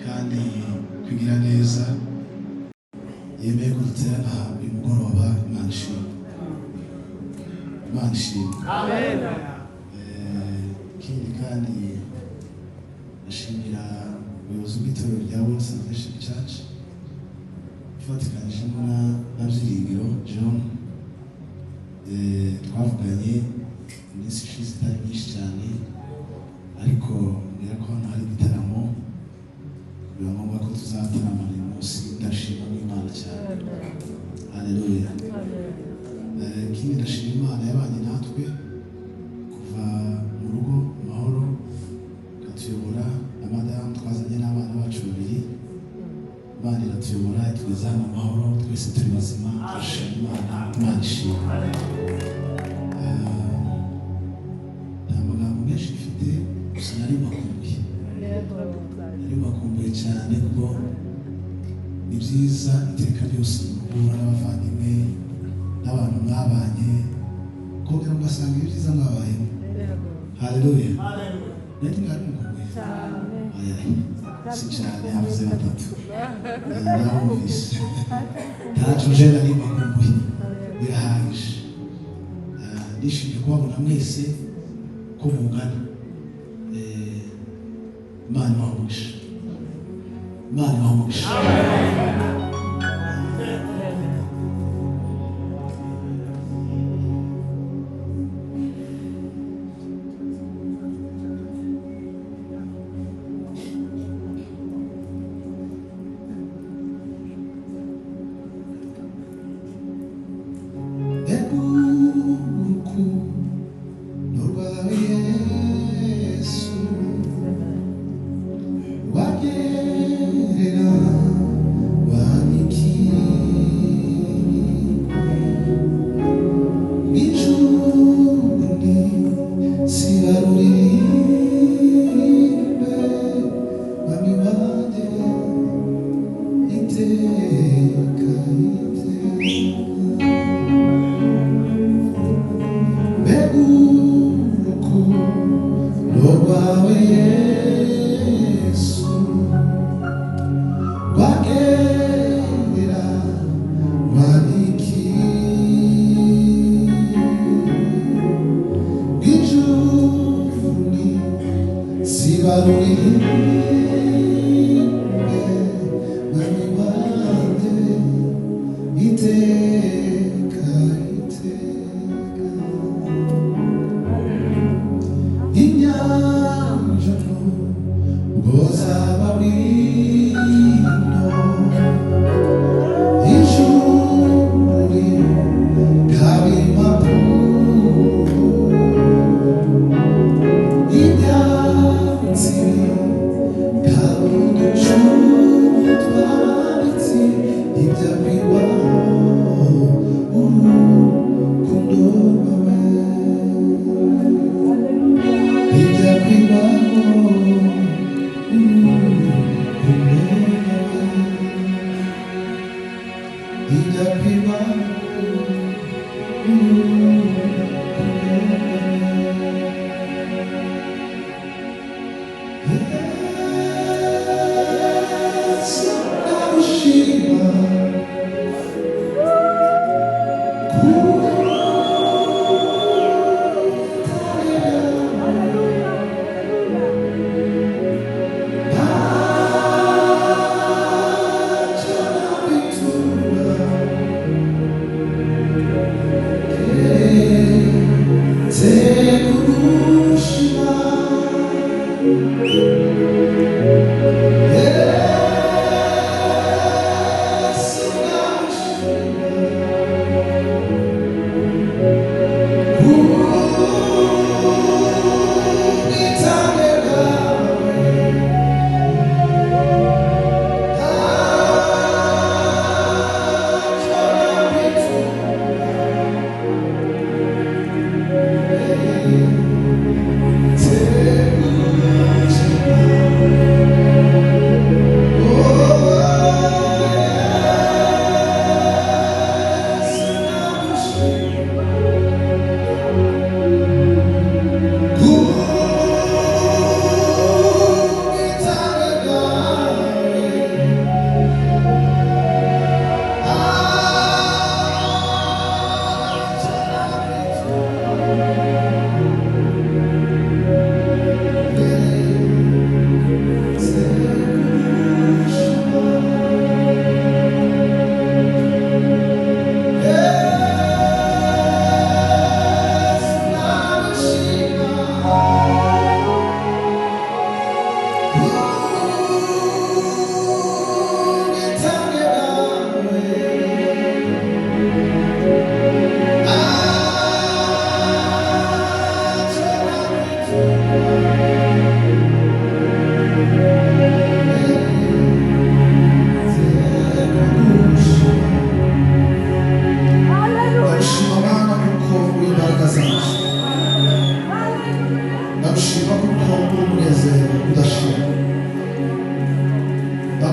kandi kugira neza yemeye kuduterana uyu mugoroba. Imana ishimwe, Imana ishimwe. Amen. Ikindi kandi ndashimira ubuyobozi bw'itorero rya World Salvation Church ifatikanijemo na Byiringiro John. Twavuganye iminsi ishize itari myinshi cyane, ariko mbera ko hano hari igitaramo biba ngombwa ko tuzataramana uyu munsi. Ndashima Imana cyane. Haleluya. Ikindi ndashima Imana yabanye natwe kuva mu rugo amahoro, ikatuyobora na madamu, twazanye n'abana bacu babiri. Imana iratuyobora itugeza hano amahoro, twese turi bazima. Ndashima Imana. Imana ishimwe. Nta magambo menshi mfite, gusa nari makumbuye cyane, kuko ni byiza iteka ryose guhura n'abavandimwe n'abantu mwabanye, kongera ugasanga ibyiza mwabayemo. Haleluya. Nari mukumbuye si cyane, havuze batatu narumvise. Ntacyo nje nari makumbuye, birahagije. Ndishimye kubabona mwese ko mungana. Imana ibahe, Imana ibahe. Wow.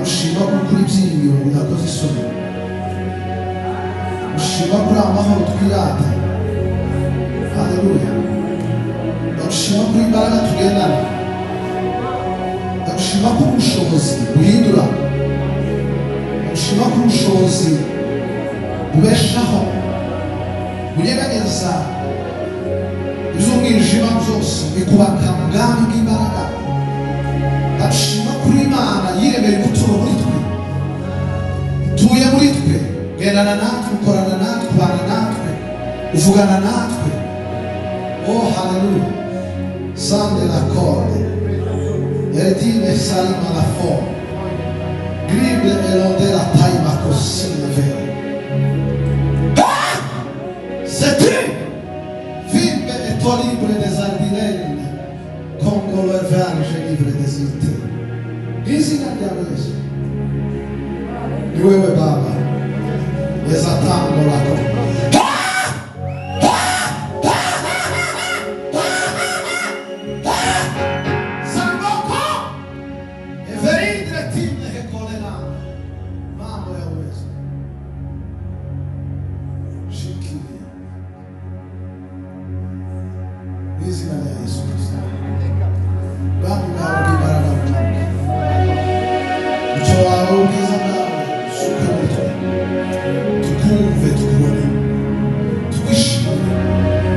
ndagushima kuko uri ibyiringiro udakoze isoni. Ndagushima kuri amahoro twirata. Haleluya. Ndagushima kuri imbaraga tugendana. Ndagushima kuri ubushobozi buhindura. Ndagushima kuri ubushobozi bubeshaho, bunyeganyeza iz'umwijima byose, bikubaka mu bwami bw'imbaraga. Ndagushima kuri Imana yiremera umutungo muri twe, utuye muri twe, ugendana natwe, ukorana natwe, ubana natwe, uvugana natwe. Oh, haleluya. Sande la corde, Erdine salima la forme, Grible elonde la taima così vero. C'est tu, vive et toi libre des ardinelles, Congo le verge libre des îles. Izina ryawe Yesu, ni wewe Baba, yezatango lako. Izina rya Yesu Kristo. Bwana nawe bw'imbaraga buturuka. Umucyo wawe ubwiza bwawe usuke muri twe. Tukumve, tukubone, tukwishimire,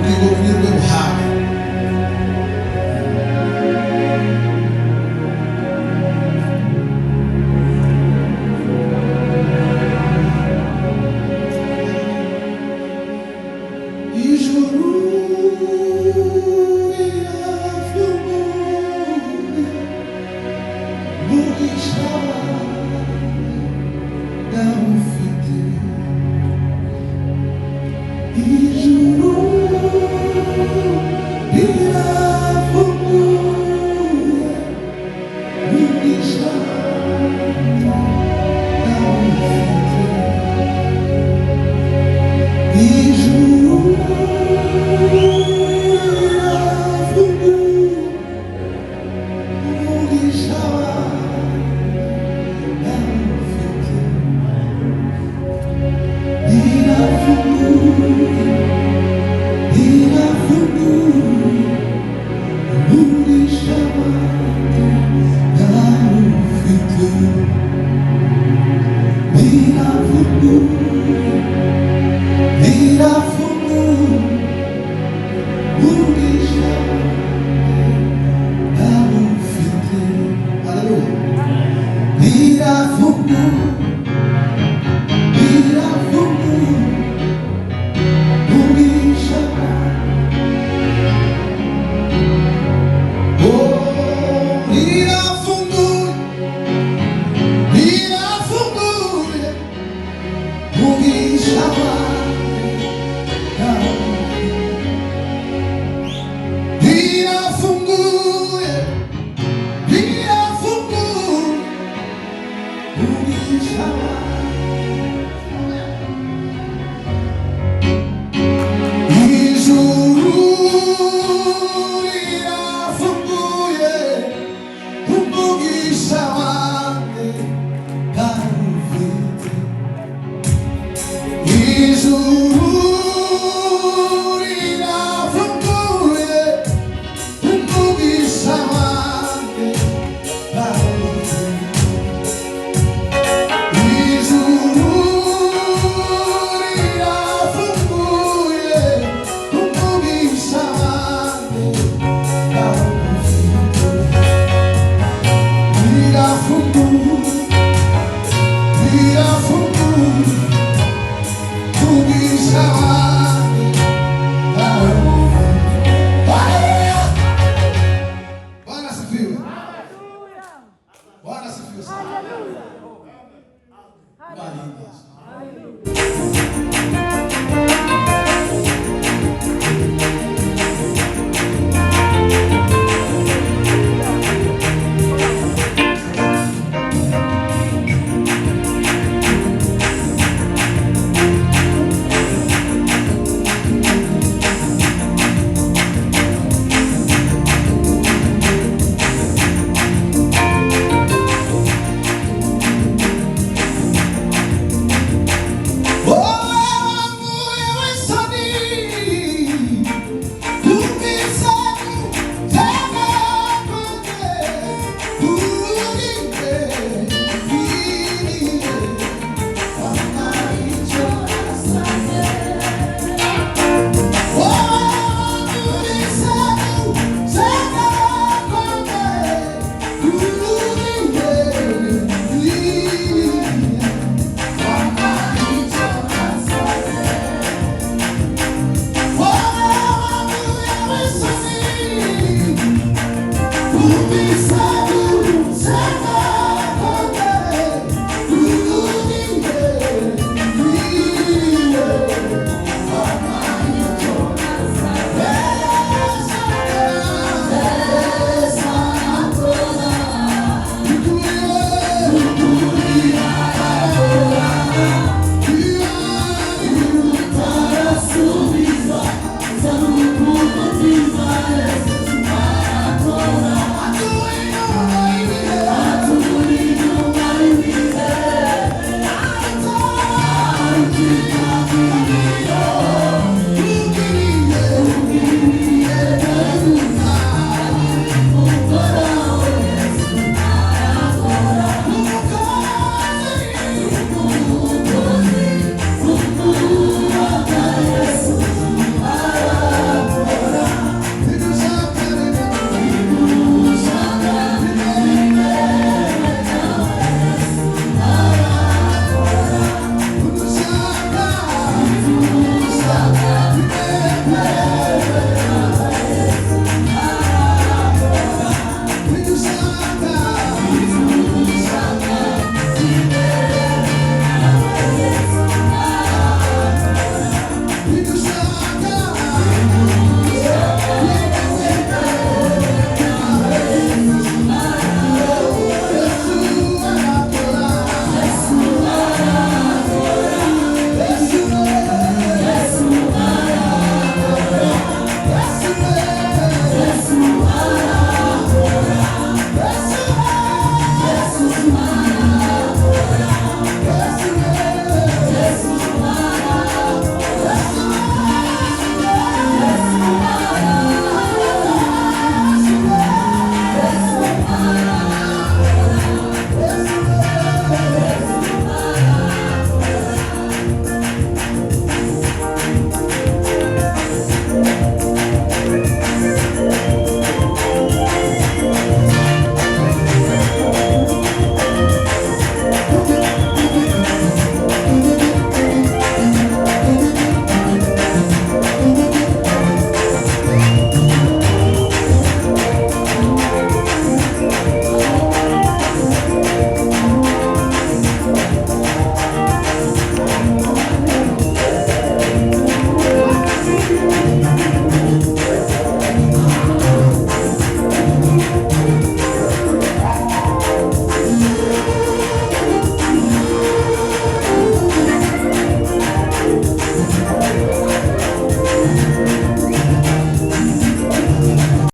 kugira ngo bunyurwe buhawe.